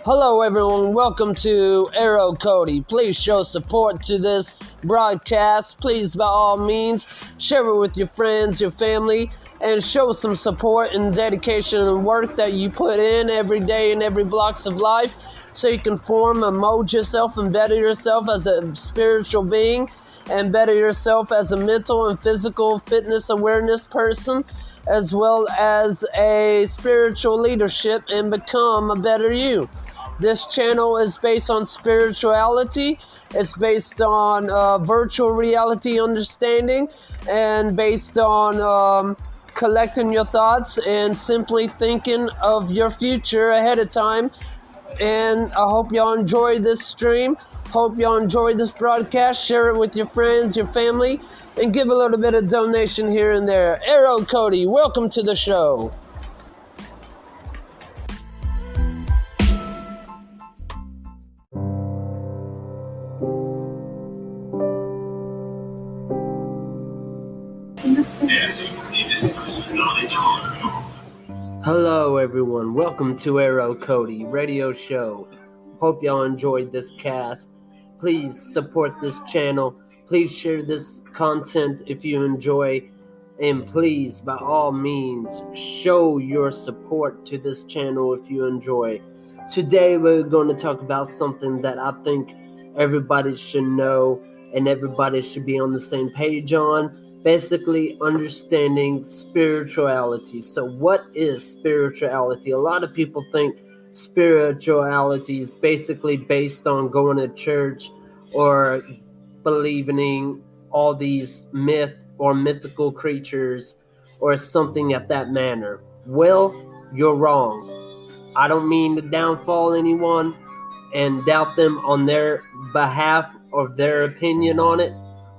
Hello everyone, welcome to Arrowcody. Please show support to this broadcast. Please, by all means, share it with your friends, your family, and show some support and dedication and work that you put in every day in every blocks of life so you can form and mold yourself and better yourself as a spiritual being and better yourself as a mental and physical fitness awareness person, as well as a spiritual leadership, and become a better you. This channel is based on spirituality. It's based on virtual reality understanding and based on collecting your thoughts and simply thinking of your future ahead of time. And I hope y'all enjoy this stream. Hope y'all enjoy this broadcast. Share it with your friends, your family, and give a little bit of donation here and there. Arrowcody, welcome to the show. Hello everyone, welcome to Arrowcody radio show. Hope y'all enjoyed this cast. Please support this channel. Please share this content if you enjoy. And please, by all means, show your support to this channel if you enjoy. Today we're going to talk about something that I think everybody should know and everybody should be on the same page on. Basically, understanding spirituality. So what is spirituality? A lot of people think spirituality is basically based on going to church or believing in all these mythical creatures or something at that manner. Well, you're wrong. I don't mean to downfall anyone and doubt them on their behalf or their opinion on it.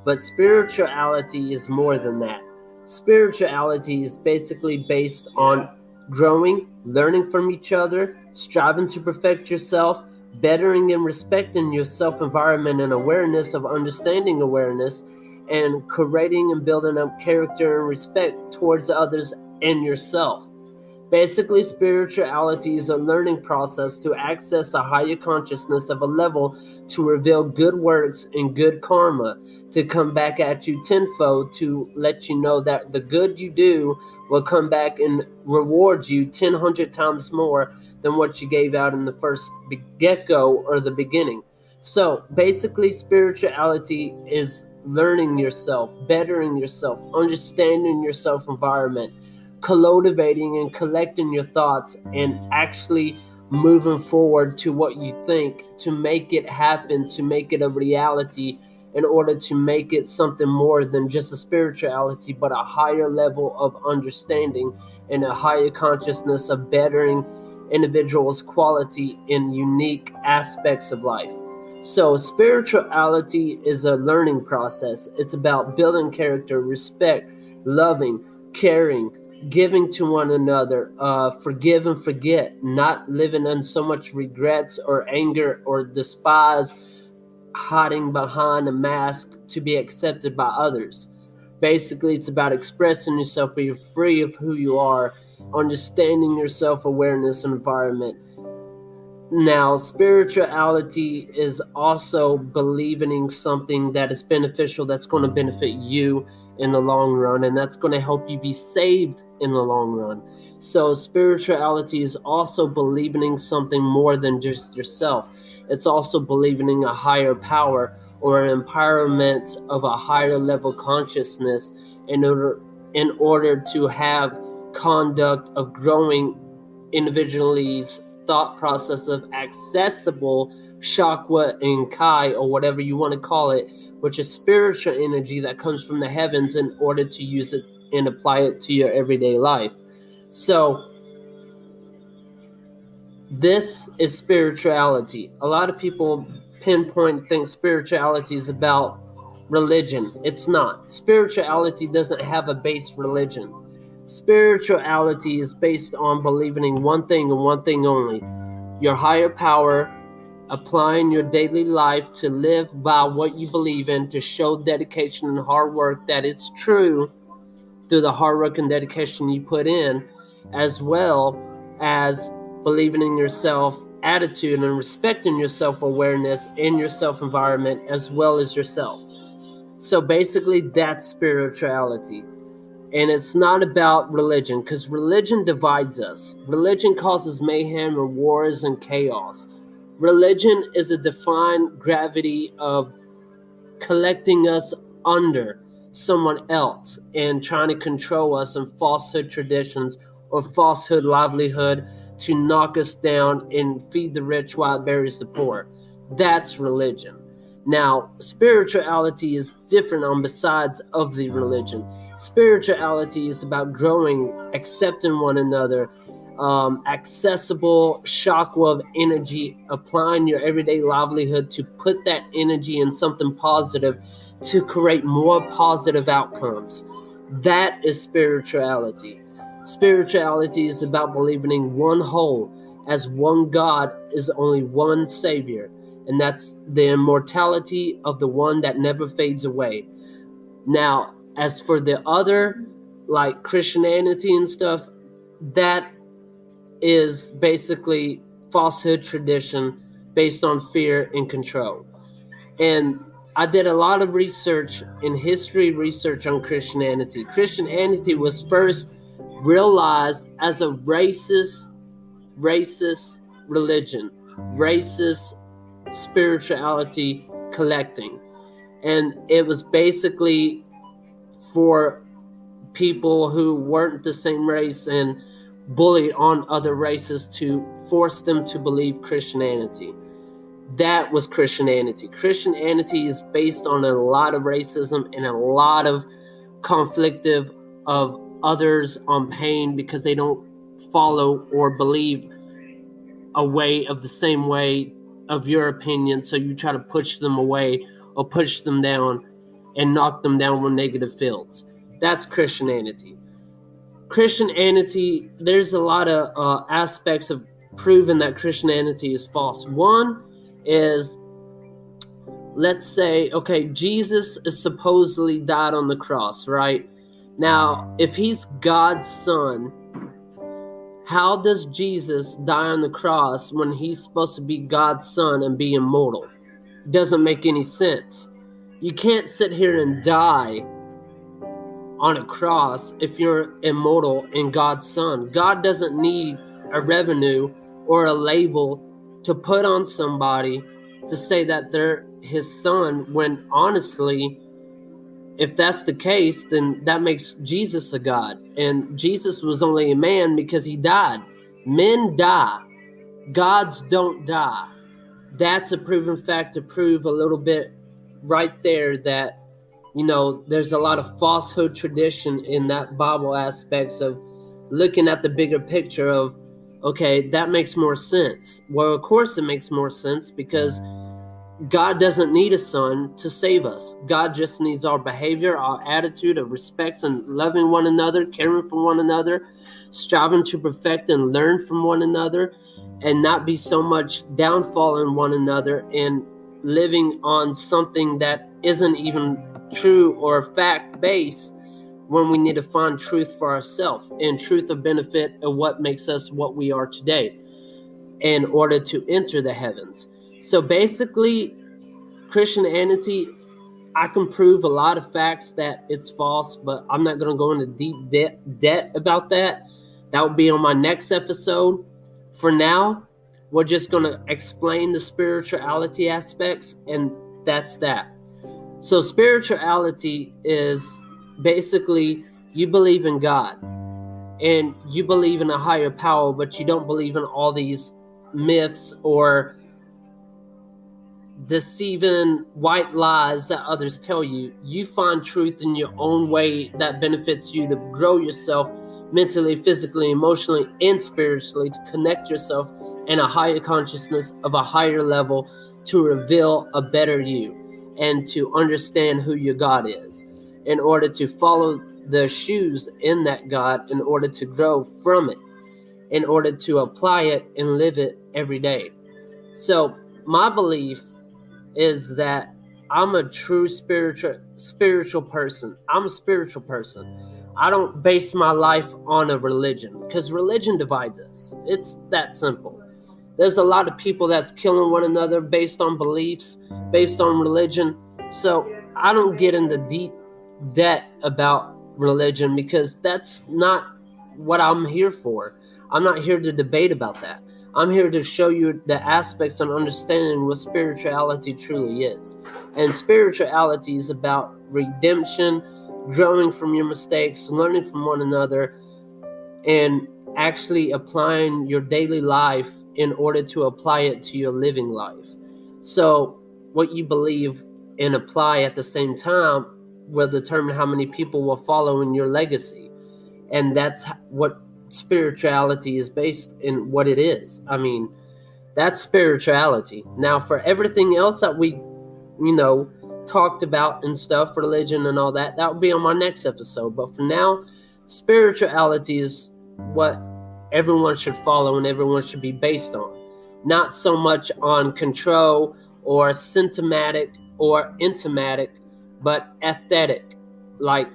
But spirituality is more than that. Spirituality is basically based on growing, learning from each other, striving to perfect yourself, bettering and respecting your self-environment and awareness of understanding awareness, and creating and building up character and respect towards others and yourself. Basically, spirituality is a learning process to access a higher consciousness of a level to reveal good works and good karma, to come back at you tenfold, to let you know that the good you do will come back and reward you 100 times more than what you gave out in the first get-go or the beginning. So basically, spirituality is learning yourself, bettering yourself, understanding your self-environment, cultivating and collecting your thoughts, and actually moving forward to what you think, to make it happen, to make it a reality, in order to make it something more than just a spirituality, but a higher level of understanding and a higher consciousness of bettering individuals' quality in unique aspects of life. So spirituality is a learning process. It's about building character, respect, loving, caring, giving to one another, forgive and forget, not living in so much regrets or anger or despise, hiding behind a mask to be accepted by others. Basically, it's about expressing yourself, being free of who you are, understanding your self-awareness and environment. Now, spirituality is also believing in something that is beneficial, that's going to benefit you in the long run, and that's going to help you be saved in the long run. So spirituality is also believing in something more than just yourself. It's also believing in a higher power or an empowerment of a higher level consciousness in order to have conduct of growing individuals' thought process of accessible chakra and kai, or whatever you want to call it, which is spiritual energy that comes from the heavens, in order to use it and apply it to your everyday life. So this is spirituality. A lot of people pinpoint think spirituality is about religion. It's not. Spirituality doesn't have a base religion. Spirituality is based on believing in one thing and one thing only: your higher power, applying your daily life to live by what you believe in, to show dedication and hard work that it's true through the hard work and dedication you put in, as well as believing in yourself attitude and respecting your self-awareness in your self-environment as well as yourself. So basically, that's spirituality. And it's not about religion, because religion divides us. Religion causes mayhem and wars and chaos. Religion is a defined gravity of collecting us under someone else and trying to control us in falsehood traditions or falsehood livelihood to knock us down and feed the rich while it buries the poor. That's religion. Now, spirituality is different on the sides of the religion. Spirituality is about growing, accepting one another, accessible shockwave energy, applying your everyday livelihood to put that energy in something positive to create more positive outcomes. That is spirituality. Spirituality is about believing in one whole, as one God is only one Savior, and that's the immortality of the one that never fades away. Now, as for the other, like Christianity and stuff, that is basically falsehood tradition based on fear and control. And I did a lot of research in history research on Christianity. Christianity was first realized as a racist religion, racist spirituality collecting. And it was basically for people who weren't the same race and bullied on other races to force them to believe Christianity. That was Christianity. Christianity is based on a lot of racism and a lot of conflict of others on pain because they don't follow or believe a way of the same way of your opinion, so you try to push them away or push them down and knock them down with negative fields. That's Christianity. Christianity, there's a lot of aspects of proving that Christianity is false. One is, let's say, okay, Jesus is supposedly died on the cross, right? Now, if he's God's son, how does Jesus die on the cross when he's supposed to be God's son and be immortal? Doesn't make any sense. You can't sit here and die on a cross if you're immortal and God's son. God doesn't need a revenue or a label to put on somebody to say that they're his son, when honestly, if that's the case, then that makes Jesus a God. And Jesus was only a man because he died. Men die. Gods don't die. That's a proven fact to prove a little bit right there that, you know, there's a lot of falsehood tradition in that Bible aspects of looking at the bigger picture of, okay, that makes more sense. Well, of course it makes more sense because God doesn't need a son to save us. God just needs our behavior, our attitude of respects and loving one another, caring for one another, striving to perfect and learn from one another, and not be so much downfall in one another and living on something that isn't even true or fact-based when we need to find truth for ourselves and truth of benefit of what makes us what we are today in order to enter the heavens. So basically, Christianity, I can prove a lot of facts that it's false, but I'm not going to go into deep debt about that. That will be on my next episode. For now, we're just going to explain the spirituality aspects, and that's that. So spirituality is basically you believe in God and you believe in a higher power, but you don't believe in all these myths or deceiving white lies that others tell you. You find truth in your own way that benefits you to grow yourself mentally, physically, emotionally, and spiritually, to connect yourself in a higher consciousness of a higher level to reveal a better you and to understand who your God is in order to follow the shoes in that God, in order to grow from it, in order to apply it and live it every day. So my belief is that I'm a true spiritual person. I'm a spiritual person. I don't base my life on a religion because religion divides us. It's that simple. There's a lot of people that's killing one another based on beliefs, based on religion. So I don't get into deep debt about religion because that's not what I'm here for. I'm not here to debate about that. I'm here to show you the aspects and understanding what spirituality truly is. And spirituality is about redemption, growing from your mistakes, learning from one another, and actually applying your daily life in order to apply it to your living life. So what you believe and apply at the same time will determine how many people will follow in your legacy. And that's what spirituality is based in, what it is. I mean, that's spirituality. Now, for everything else that we, talked about and stuff, religion and all that, that will be on my next episode. But for now, spirituality is what everyone should follow and everyone should be based on. Not so much on control or symptomatic or intimatic, but aesthetic, like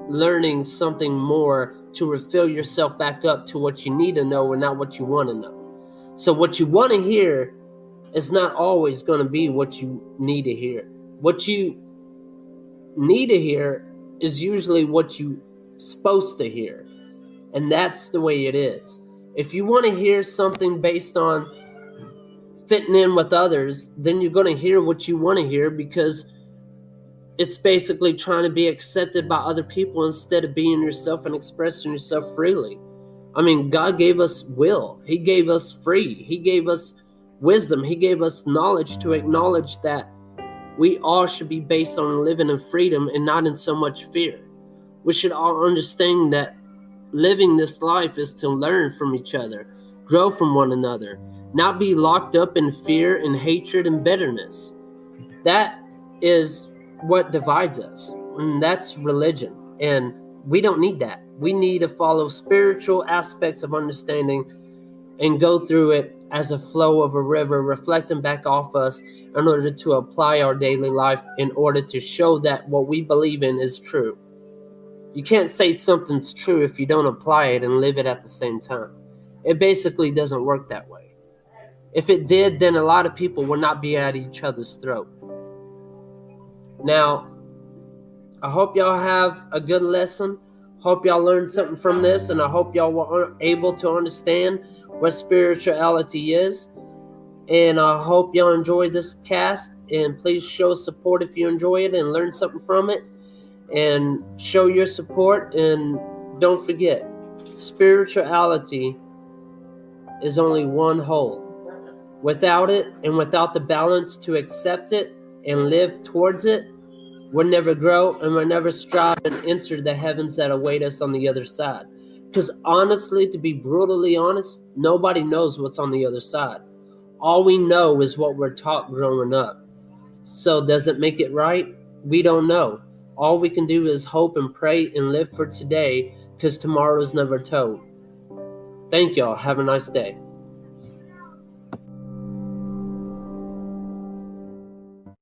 learning something more to refill yourself back up to what you need to know and not what you want to know. So what you want to hear is not always going to be what you need to hear. What you need to hear is usually what you're supposed to hear. And that's the way it is. If you want to hear something based on fitting in with others, then you're going to hear what you want to hear because it's basically trying to be accepted by other people instead of being yourself and expressing yourself freely. I mean, God gave us will. He gave us free. He gave us wisdom. He gave us knowledge to acknowledge that we all should be based on living in freedom and not in so much fear. We should all understand that living this life is to learn from each other, grow from one another, not be locked up in fear and hatred and bitterness. That is what divides us, and that's religion, and we don't need that. We need to follow spiritual aspects of understanding and go through it as a flow of a river, reflecting back off us in order to apply our daily life in order to show that what we believe in is true. You can't say something's true if you don't apply it and live it at the same time. It basically doesn't work that way. If it did, then a lot of people would not be at each other's throat. Now, I hope y'all have a good lesson. Hope y'all learned something from this, and I hope y'all were able to understand what spirituality is. And I hope y'all enjoyed this cast, and please show support if you enjoy it and learn something from it, and show your support. And don't forget, spirituality is only one whole. Without it, and without the balance to accept it and live towards it, we'll never grow and we'll never strive and enter the heavens that await us on the other side. Because honestly, to be brutally honest, nobody knows what's on the other side. All we know is what we're taught growing up. So does it make it right? We don't know. All we can do is hope and pray and live for today, because tomorrow's never told. Thank y'all. Have a nice day.